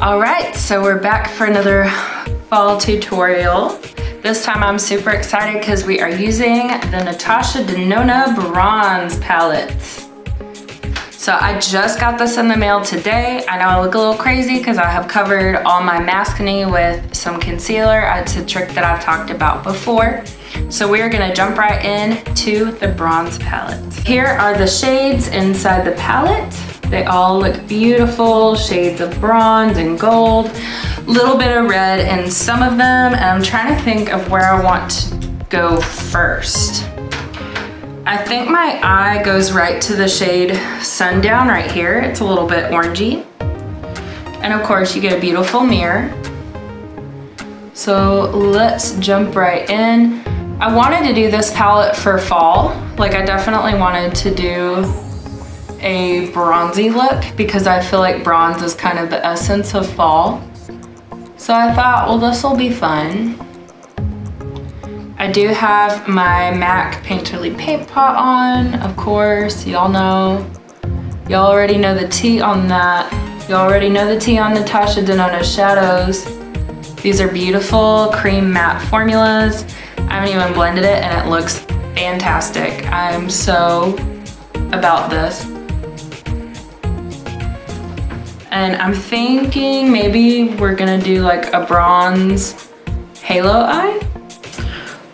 All right, so we're back for another fall tutorial. This time I'm super excited because we are using the Natasha Denona Bronze palette. So I just got this in the mail today. I know I look a little crazy because I have covered all my masking with some concealer. It's a trick that I've talked about before. So we are gonna jump right into the bronze palette. Here are the shades inside the palette. They all look beautiful, shades of bronze and gold, a little bit of red in some of them, and I'm trying to think of where I want to go first. I think my eye goes right to the shade Sundown right here. It's a little bit orangey. And of course you get a beautiful mirror. So let's jump right in. I wanted to do this palette for fall. Like I definitely wanted to do a bronzy look because I feel like bronze is kind of the essence of fall. So I thought, well, this will be fun. I do have my MAC Painterly Paint Pot on, of course, y'all know. Y'all already know the tea on that. Y'all already know the tea on Natasha Denona shadows. These are beautiful cream matte formulas. I haven't even blended it and it looks fantastic. I'm so about this. And I'm thinking maybe we're gonna do like a bronze halo eye.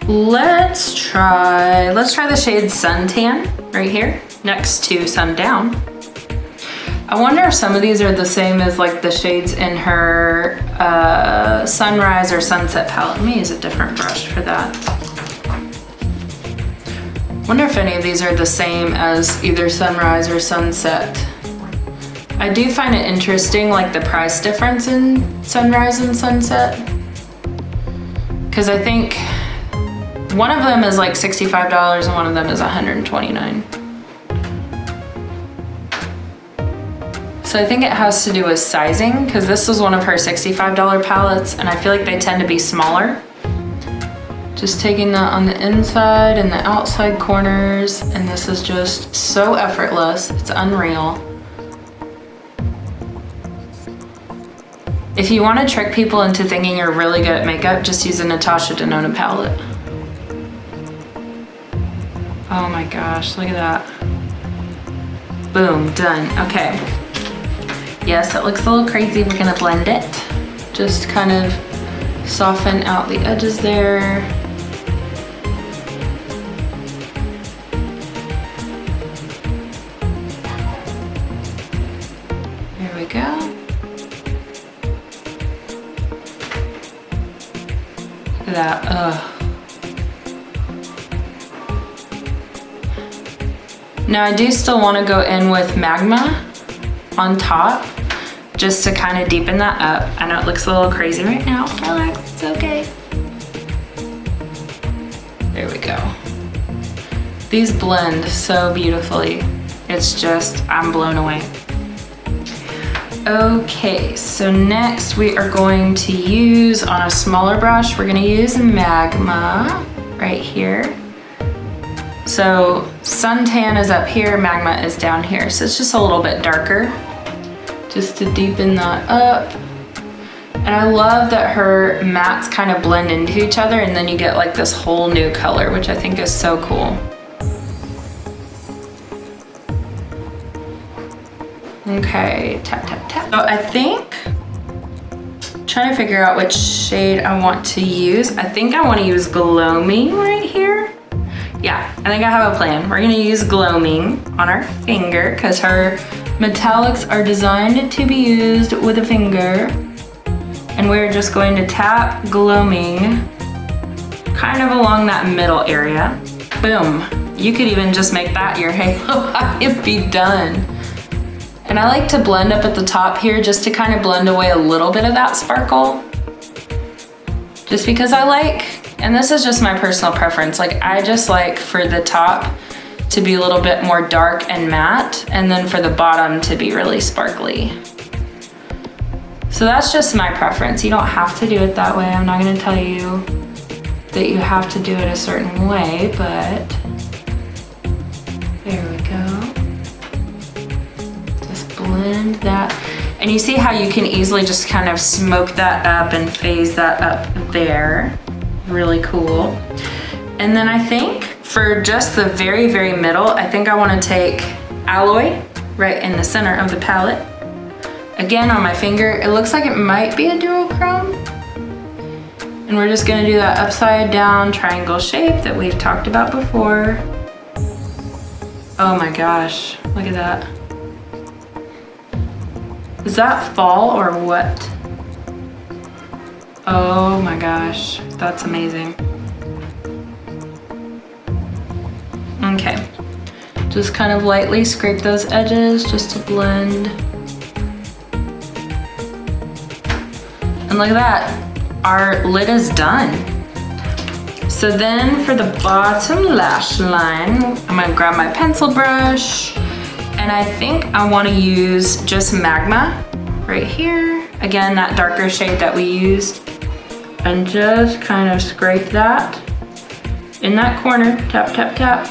Let's try the shade Suntan right here next to Sundown. I wonder if some of these are the same as like the shades in her sunrise or sunset palette. Let me use a different brush for that. Wonder if any of these are the same as either sunrise or sunset. I do find it interesting, like the price difference in sunrise and sunset. Because I think one of them is like $65 and one of them is $129. So I think it has to do with sizing, because this is one of her $65 palettes and I feel like they tend to be smaller. Just taking that on the inside and the outside corners, and this is just so effortless, it's unreal. If you want to trick people into thinking you're really good at makeup, just use a Natasha Denona palette. Oh my gosh, look at that. Boom, done, okay. Yes, it looks a little crazy. We're gonna blend it. Just kind of soften out the edges there. There we go. Look at that, Now I do still want to go in with Magma on top, just to kind of deepen that up. I know it looks a little crazy right now. Relax, it's okay. There we go. These blend so beautifully. It's just, I'm blown away. Okay, so next we are going to use, on a smaller brush, we're gonna use Magma right here. So Suntan is up here, Magma is down here. So it's just a little bit darker, just to deepen that up. And I love that her mattes kind of blend into each other and then you get like this whole new color, which I think is so cool. Okay, tap, tap, tap. So I think, trying to figure out which shade I want to use. I think I want to use Gloaming right here. Yeah, I think I have a plan. We're gonna use Gloaming on our finger because her metallics are designed to be used with a finger. And we're just going to tap Gloaming kind of along that middle area. Boom. You could even just make that your halo. It'd be done. And I like to blend up at the top here just to kind of blend away a little bit of that sparkle. Just because I like, and this is just my personal preference, like I just like for the top to be a little bit more dark and matte, and then for the bottom to be really sparkly. So that's just my preference. You don't have to do it that way. I'm not gonna tell you that you have to do it a certain way, but there we go. Just blend that. And you see how you can easily just kind of smoke that up and phase that up there. Really cool. And then I think for just the very, very middle, I think I wanna take alloy right in the center of the palette. Again, on my finger, it looks like it might be a duochrome. And we're just gonna do that upside down triangle shape that we've talked about before. Oh my gosh, look at that. Is that fall or what? Oh my gosh, that's amazing. Okay, just kind of lightly scrape those edges just to blend. And look at that, our lid is done. So then for the bottom lash line, I'm gonna grab my pencil brush, and I think I wanna use just Magma right here. Again, that darker shade that we used. And just kind of scrape that in that corner, tap, tap, tap.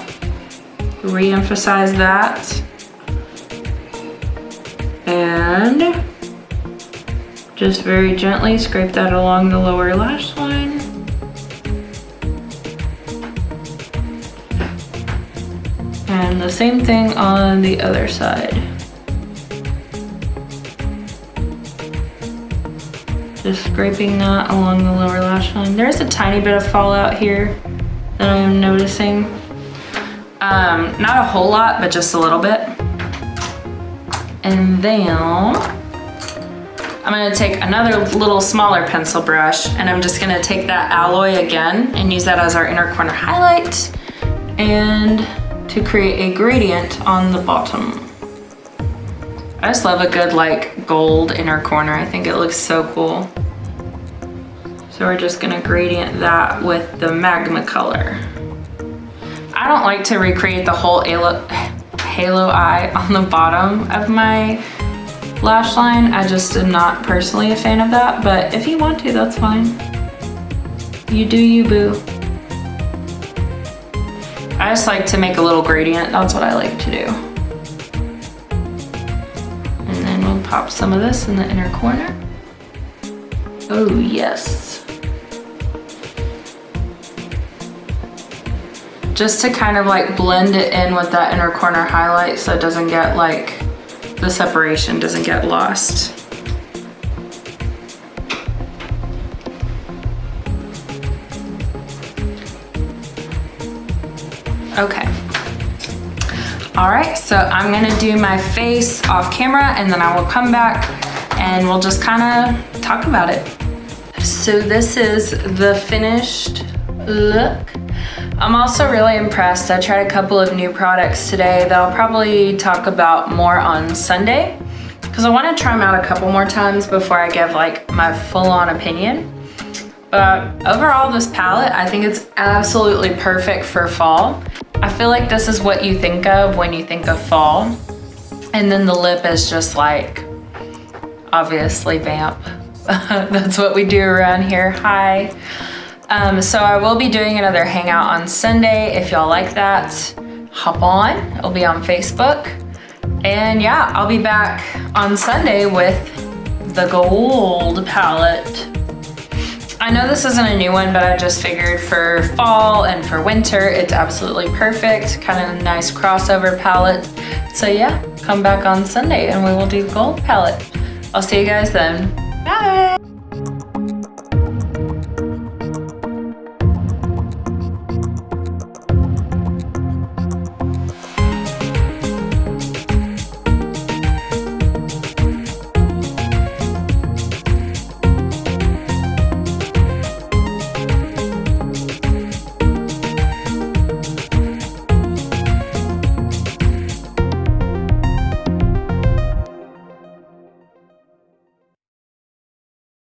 Re-emphasize that. And just very gently scrape that along the lower lash line. And the same thing on the other side. Just scraping that along the lower lash line. There's a tiny bit of fallout here that I am noticing. Not a whole lot, but just a little bit. And then I'm gonna take another little smaller pencil brush, and I'm just gonna take that alloy again and use that as our inner corner highlight and to create a gradient on the bottom. I just love a good like gold inner corner. I think it looks so cool. So we're just gonna gradient that with the Magma color. I don't like to recreate the whole halo eye on the bottom of my lash line. I just am not personally a fan of that, but if you want to, that's fine. You do you, boo. I just like to make a little gradient. That's what I like to do. And then we'll pop some of this in the inner corner. Oh, yes. Just to kind of like blend it in with that inner corner highlight so it doesn't get like, the separation doesn't get lost. Okay. All right, so I'm gonna do my face off camera and then I will come back and we'll just kind of talk about it. So this is the finished look. I'm also really impressed. I tried a couple of new products today that I'll probably talk about more on Sunday because I want to try them out a couple more times before I give like my full-on opinion. But overall, this palette, I think it's absolutely perfect for fall. I feel like this is what you think of when you think of fall. And then the lip is just like, obviously vamp. That's what we do around here. Hi. So I will be doing another hangout on Sunday. If y'all like that, hop on. It'll be on Facebook. And yeah, I'll be back on Sunday with the gold palette. I know this isn't a new one, but I just figured for fall and for winter, it's absolutely perfect. Kind of a nice crossover palette. So yeah, come back on Sunday and we will do gold palette. I'll see you guys then. Bye.